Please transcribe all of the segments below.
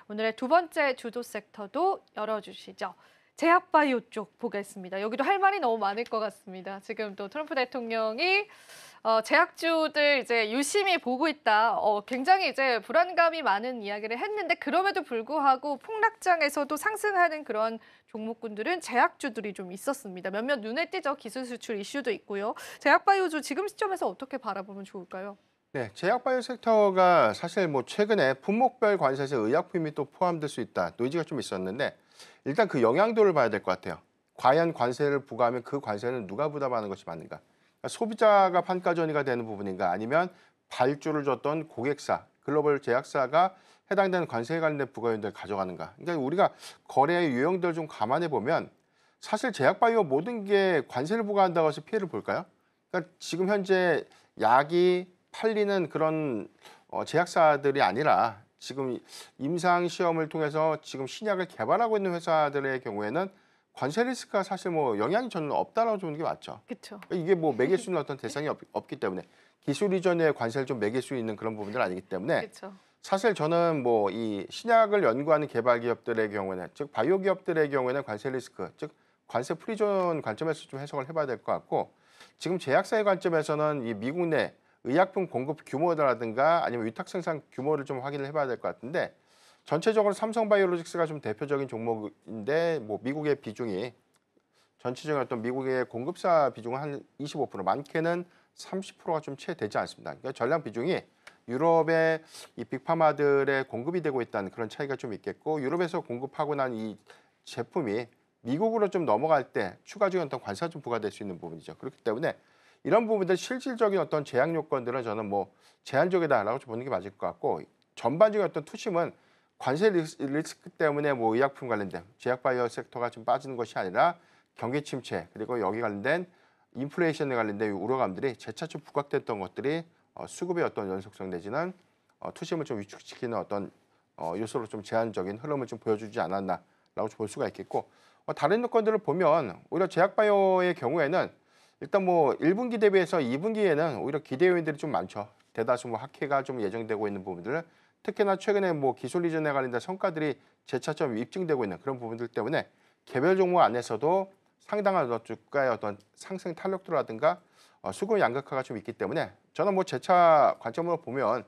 오늘의 두 번째 주도 섹터도 열어주시죠. 제약바이오 쪽 보겠습니다. 여기도 할 말이 너무 많을 것 같습니다. 지금 또 트럼프 대통령이 제약주들 이제 유심히 보고 있다. 굉장히 이제 불안감이 많은 이야기를 했는데 그럼에도 불구하고 폭락장에서도 상승하는 그런 종목군들은 제약주들이 좀 있었습니다. 몇몇 눈에 띄죠. 기술 수출 이슈도 있고요. 제약바이오주 지금 시점에서 어떻게 바라보면 좋을까요? 네, 제약바이오 섹터가 사실 뭐 최근에 품목별 관세에서 의약품이 또 포함될 수 있다 노이즈가 좀 있었는데 일단 그 영향도를 봐야 될 것 같아요. 과연 관세를 부과하면 그 관세는 누가 부담하는 것이 맞는가? 그러니까 소비자가 판가전이가 되는 부분인가? 아니면 발주를 줬던 고객사, 글로벌 제약사가 해당되는 관세에 관련된 부가요인들을 가져가는가? 그러니까 우리가 거래의 유형들을 좀 감안해 보면 사실 제약바이오 모든 게 관세를 부과한다고 해서 피해를 볼까요? 그러니까 지금 현재 약이 팔리는 그런 제약사들이 아니라 지금 임상 시험을 통해서 지금 신약을 개발하고 있는 회사들의 경우에는 관세 리스크가 사실 뭐 영향이 저는 없다라고 보는 게 맞죠. 그렇죠. 이게 뭐 매길 수 있는 어떤 대상이 없기 때문에 기술 이전의 관세를 좀 매길 수 있는 그런 부분들 아니기 때문에 그렇죠. 사실 저는 뭐 이 신약을 연구하는 개발 기업들의 경우에는 즉 바이오 기업들의 경우에는 관세 리스크 즉 관세 프리존 관점에서 좀 해석을 해봐야 될 것 같고 지금 제약사의 관점에서는 이 미국 내 의약품 공급 규모라든가 아니면 위탁 생산 규모를 좀 확인을 해봐야 될 것 같은데 전체적으로 삼성바이오로직스가 좀 대표적인 종목인데 뭐 미국의 비중이 전체적인 어떤 미국의 공급사 비중은 한 25%, 많게는 30%가 좀 채 되지 않습니다. 그러니까 전량 비중이 유럽의 이 빅파마들의 공급이 되고 있다는 그런 차이가 좀 있겠고 유럽에서 공급하고 난 이 제품이 미국으로 좀 넘어갈 때 추가적인 어떤 관세가 좀 부과될 수 있는 부분이죠. 그렇기 때문에 이런 부분들 실질적인 어떤 제약 요건들은 저는 뭐 제한적이다라고 보는 게 맞을 것 같고 전반적인 어떤 투심은 관세 리스크 때문에 뭐 의약품 관련된 제약바이오 섹터가 좀 빠지는 것이 아니라 경기 침체 그리고 여기 관련된 인플레이션에 관련된 우려감들이 재차 좀 부각됐던 것들이 수급의 어떤 연속성 내지는 투심을 좀 위축시키는 어떤 요소로 좀 제한적인 흐름을 좀 보여주지 않았나라고 볼 수가 있겠고 다른 요건들을 보면 오히려 제약바이오의 경우에는 일단 뭐 1분기 대비해서 2분기에는 오히려 기대 요인들이 좀 많죠. 대다수 뭐 학회가 좀 예정되고 있는 부분들 특히나 최근에 뭐 기술 이전에 관련된 성과들이 재차 좀 입증되고 있는 그런 부분들 때문에 개별 종목 안에서도 상당한 주가의 어떤 상승 탄력도라든가 수급 양극화가 좀 있기 때문에 저는 뭐 재차 관점으로 보면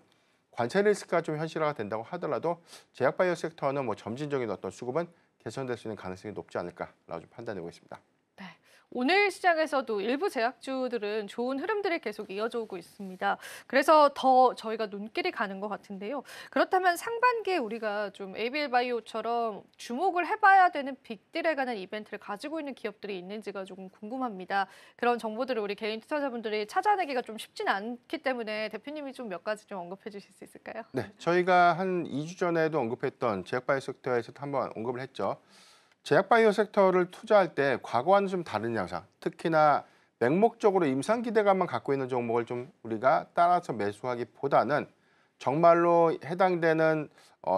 관세 리스크가 좀 현실화가 된다고 하더라도 제약바이오 섹터는 뭐 점진적인 어떤 수급은 개선될 수 있는 가능성이 높지 않을까라고 좀 판단하고 있습니다. 네. 오늘 시장에서도 일부 제약주들은 좋은 흐름들이 계속 이어져 오고 있습니다. 그래서 더 저희가 눈길이 가는 것 같은데요. 그렇다면 상반기에 우리가 좀 ABL 바이오처럼 주목을 해봐야 되는 빅딜에 관한 이벤트를 가지고 있는 기업들이 있는지가 조금 궁금합니다. 그런 정보들을 우리 개인 투자자분들이 찾아내기가 좀 쉽지는 않기 때문에 대표님이 좀 몇 가지 좀 언급해 주실 수 있을까요? 네, 저희가 한 2주 전에도 언급했던 제약바이오 섹터에서도 한번 언급을 했죠. 제약바이오 섹터를 투자할 때 과거와는 좀 다른 양상, 특히나 맹목적으로 임상 기대감만 갖고 있는 종목을 좀 우리가 따라서 매수하기보다는 정말로 해당되는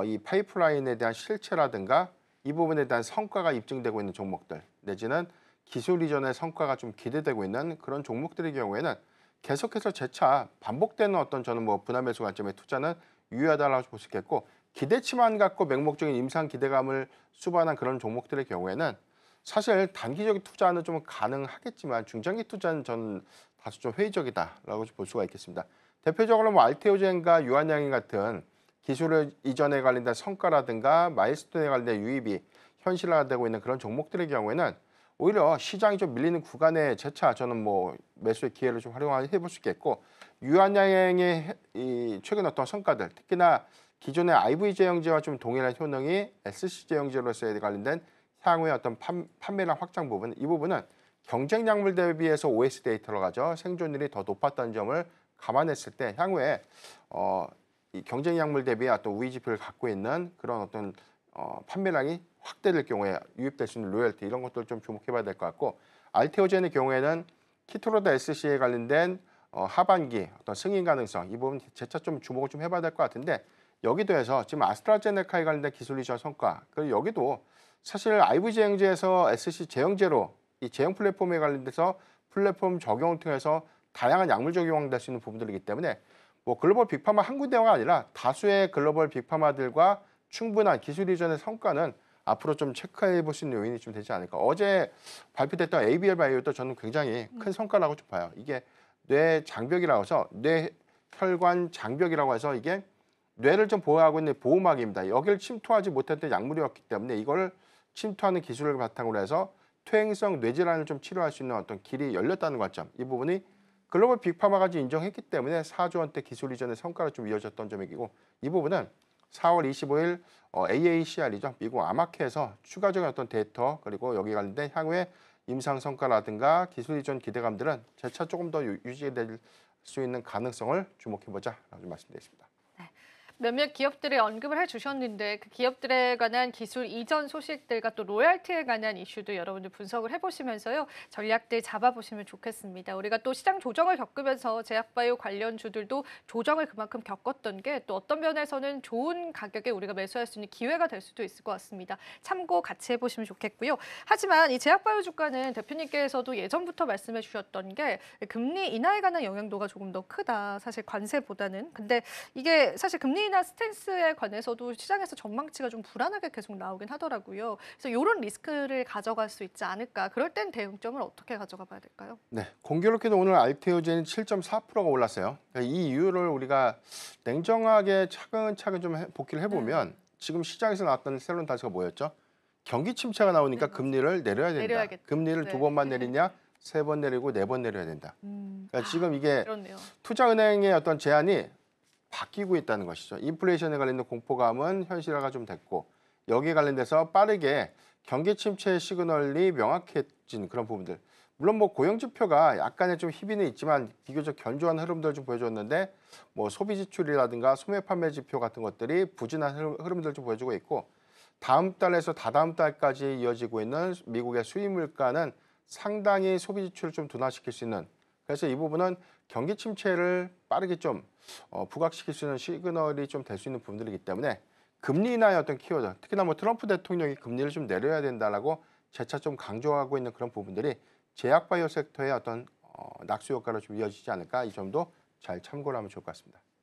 이 파이프라인에 대한 실체라든가 이 부분에 대한 성과가 입증되고 있는 종목들 내지는 기술 이전의 성과가 좀 기대되고 있는 그런 종목들의 경우에는 계속해서 재차 반복되는 어떤 저는 뭐 분할 매수 관점의 투자는 유효하다고 볼 수 있겠고 기대치만 갖고 맹목적인 임상 기대감을 수반한 그런 종목들의 경우에는 사실 단기적인 투자는 좀 가능하겠지만 중장기 투자는 저는 다소 좀 회의적이다라고 볼 수가 있겠습니다. 대표적으로 뭐 알테오젠과 유한양행 같은 기술 이전에 관련된 성과라든가 마일스톤에 관련된 유입이 현실화되고 있는 그런 종목들의 경우에는 오히려 시장이 좀 밀리는 구간에 재차 저는 뭐 매수의 기회를 좀 활용해 볼 수 있겠고 유한양행의 이 최근 어떤 성과들 특히나 기존의 IV 제형제와 좀 동일한 효능이 SC 제형제로서에 관련된 향후의 어떤 판매량 확장 부분 이 부분은 경쟁 약물 대비해서 OS 데이터로 가져 생존율이 더 높았다는 점을 감안했을 때 향후에 이 경쟁 약물 대비 어떤 우위 지표를 갖고 있는 그런 어떤 판매량이 확대될 경우에 유입될 수 있는 로열티 이런 것들을 좀 주목해봐야 될 것 같고 알테오젠의 경우에는 키토로다 SC에 관련된 하반기 어떤 승인 가능성 이 부분 재차 좀 주목을 좀 해봐야 될 것 같은데 여기도 해서 지금 아스트라제네카에 관련된 기술 이전 성과 그리고 여기도 사실 IV 제형제에서 SC 제형제로 이 제형 플랫폼에 관련돼서 플랫폼 적용을 통해서 다양한 약물 적용될 수 있는 부분들이기 때문에 뭐 글로벌 빅파마 한 군데가 아니라 다수의 글로벌 빅파마들과 충분한 기술 이전의 성과는 앞으로 좀 체크해 볼 수 있는 요인이 좀 되지 않을까. 어제 발표됐던 ABL 바이오도 저는 굉장히 큰 성과라고 좀 봐요. 이게 뇌 장벽이라고 해서 뇌혈관 장벽이라고 해서 이게 뇌를 좀 보호하고 있는 보호막입니다. 여기를 침투하지 못했던 약물이었기 때문에 이걸 침투하는 기술을 바탕으로 해서 퇴행성 뇌질환을 좀 치료할 수 있는 어떤 길이 열렸다는 관점. 이 부분이 글로벌 빅파마까지 인정했기 때문에 4조 원대 기술 이전의 성과로 좀 이어졌던 점이고 이 부분은 4월 25일 AACR이죠. 미국 아마케에서 추가적인 어떤 데이터 그리고 여기 관련된 향후의 임상 성과라든가 기술 이전 기대감들은 재차 조금 더 유지될 수 있는 가능성을 주목해보자라고 말씀드리겠습니다. 몇몇 기업들의 언급을 해주셨는데 그 기업들에 관한 기술 이전 소식들과 또 로열티에 관한 이슈도 여러분들 분석을 해보시면서요. 전략들 잡아보시면 좋겠습니다. 우리가 또 시장 조정을 겪으면서 제약바이오 관련주들도 조정을 그만큼 겪었던 게 또 어떤 면에서는 좋은 가격에 우리가 매수할 수 있는 기회가 될 수도 있을 것 같습니다. 참고 같이 해보시면 좋겠고요. 하지만 이 제약바이오 주가는 대표님께서도 예전부터 말씀해 주셨던 게 금리 인하에 관한 영향도가 조금 더 크다. 사실 관세보다는. 근데 이게 사실 금리 인하 스탠스에 관해서도 시장에서 전망치가 좀 불안하게 계속 나오긴 하더라고요. 그래서 이런 리스크를 가져갈 수 있지 않을까. 그럴 땐 대응점을 어떻게 가져가 봐야 될까요? 네, 공교롭게도 오늘 알테오젠이 7.4%가 올랐어요. 그러니까 이 이유를 우리가 냉정하게 차근차근 좀 복기를 해보면 지금 시장에서 나왔던 새로운 단서가 뭐였죠? 경기 침체가 나오니까 네, 금리를 내려야 된다. 내려야겠다. 금리를 네. 2번만 내리냐, 3번 내리고 4번 내려야 된다. 그러니까 지금 이게 그렇네요. 투자은행의 어떤 제안이 바뀌고 있다는 것이죠. 인플레이션에 관련된 공포감은 현실화가 좀 됐고 여기에 관련돼서 빠르게 경기 침체의 시그널이 명확해진 그런 부분들. 물론 뭐 고용 지표가 약간의 좀 희비는 있지만 비교적 견조한 흐름들을 좀 보여줬는데 뭐 소비 지출이라든가 소매 판매 지표 같은 것들이 부진한 흐름들을 좀 보여주고 있고 다음 달에서 다다음 달까지 이어지고 있는 미국의 수입 물가는 상당히 소비 지출을 좀 둔화시킬 수 있는 그래서 이 부분은 경기 침체를 빠르게 좀 부각시킬 수 있는 시그널이 좀 될 수 있는 부분들이기 때문에 금리 인하의 어떤 키워드, 특히나 뭐 트럼프 대통령이 금리를 좀 내려야 된다라고 재차 좀 강조하고 있는 그런 부분들이 제약바이오 섹터의 어떤 낙수 효과로 좀 이어지지 않을까 이 점도 잘 참고를 하면 좋을 것 같습니다.